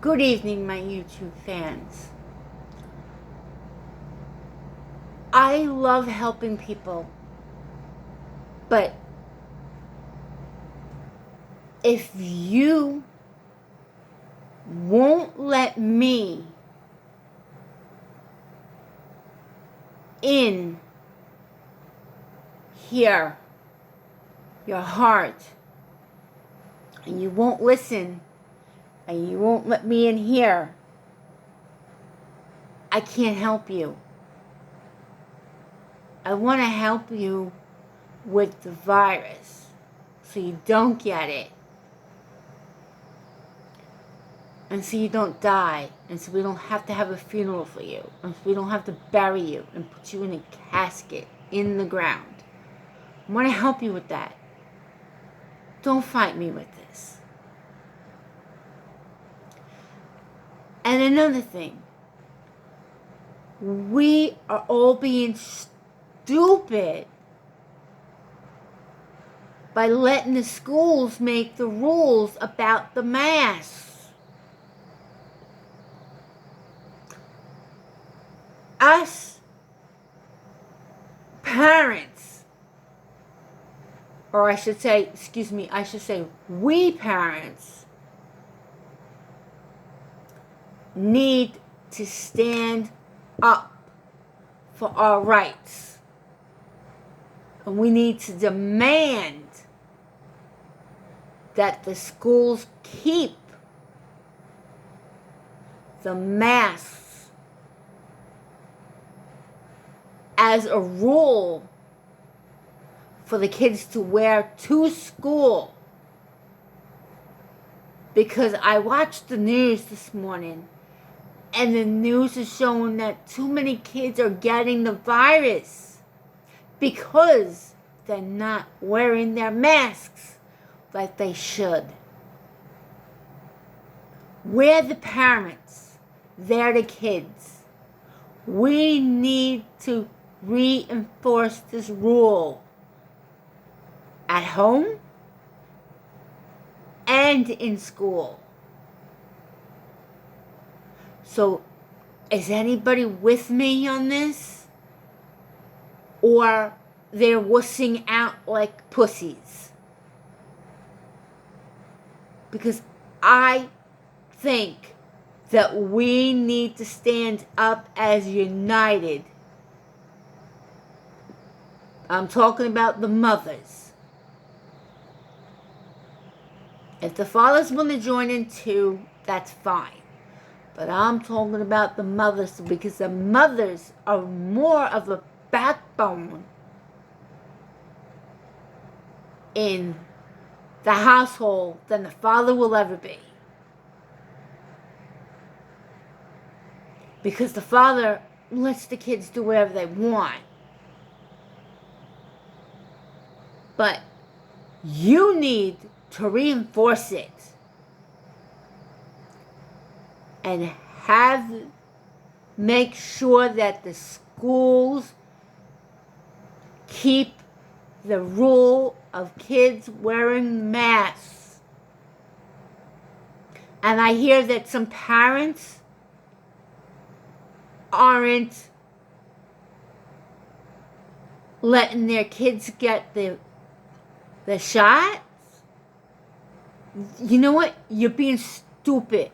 Good evening, my YouTube fans. I love helping people, but if you won't let me in here, your heart, and you won't listen, and you won't let me in here, I can't help you. I want to help you with the virus so you don't get it, and so you don't die, and so we don't have to have a funeral for you, and so we don't have to bury you and put you in a casket in the ground. I want to help you with that. Don't fight me with this. And another thing, we are all being stupid by letting the schools make the rules about the masks. Us parents, or I should say, we parents need to stand up for our rights. And we need to demand that the schools keep the masks as a rule for the kids to wear to school. Because I watched the news this morning, and the news is showing that too many kids are getting the virus because they're not wearing their masks like they should. We're the parents. They're the kids. We need to reinforce this rule at home and in school. So, is anybody with me on this? Or they're wussing out like pussies? Because I think that we need to stand up as united. I'm talking about the mothers. If the fathers want to join in too, that's fine. But I'm talking about the mothers, because the mothers are more of a backbone in the household than the father will ever be. Because the father lets the kids do whatever they want. But you need to reinforce it. And make sure that the schools keep the rule of kids wearing masks. And I hear that some parents aren't letting their kids get the shots. You know what? You're being stupid.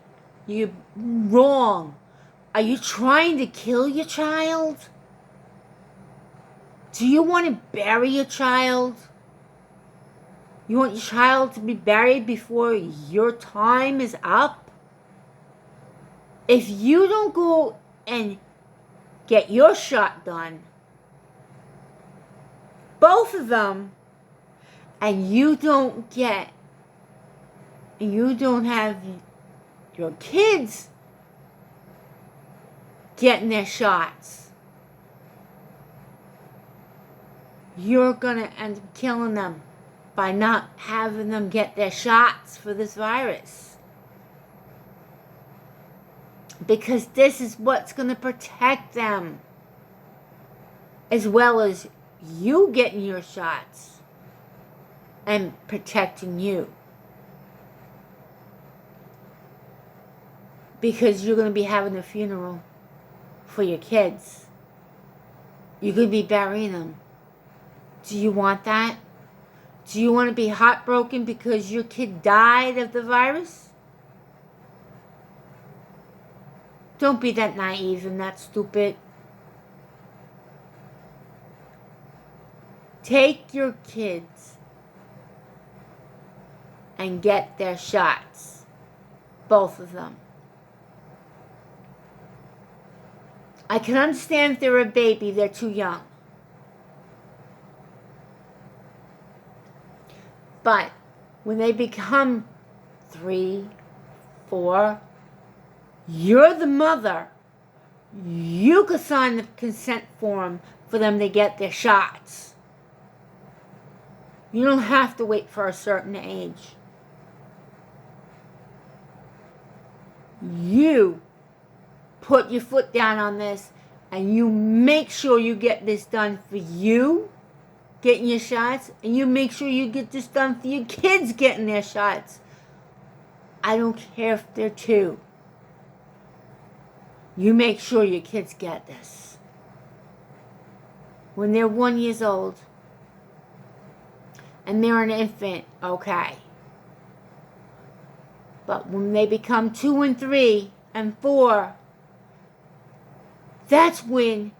You're wrong. Are you trying to kill your child? Do you want to bury your child? You want your child to be buried before your time is up? If you don't go and get your shot done, both of them, and you don't have your kids getting their shots, you're gonna end up killing them by not having them get their shots for this virus. Because this is what's gonna protect them, as well as you getting your shots and protecting you. because you're going to be having a funeral for your kids. You're going to be burying them. Do you want that? Do you want to be heartbroken because your kid died of the virus? Don't be that naive and that stupid. Take your kids and get their shots. Both of them. I can understand if they're a baby, they're too young. But when they become 3, 4, you're the mother. You could sign the consent form for them to get their shots. You don't have to wait for a certain age. You put your foot down on this and you make sure you get this done for you, getting your shots, and you make sure you get this done for your kids getting their shots. I don't care if they're 2. You make sure your kids get this. When they're 1 year old and they're an infant, okay. But when they become 2 and 3 and 4, that's when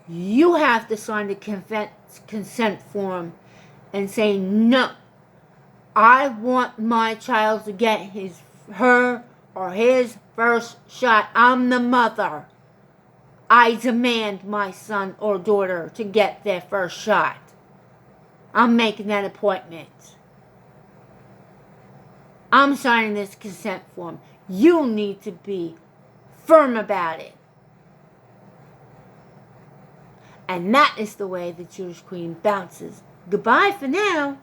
you have to sign the consent form and say, no, I want my child to get her or his first shot. I'm the mother. I demand my son or daughter to get their first shot. I'm making that appointment. I'm signing this consent form. You need to be firm about it. And that is the way the Jewish Queen bounces. Goodbye for now.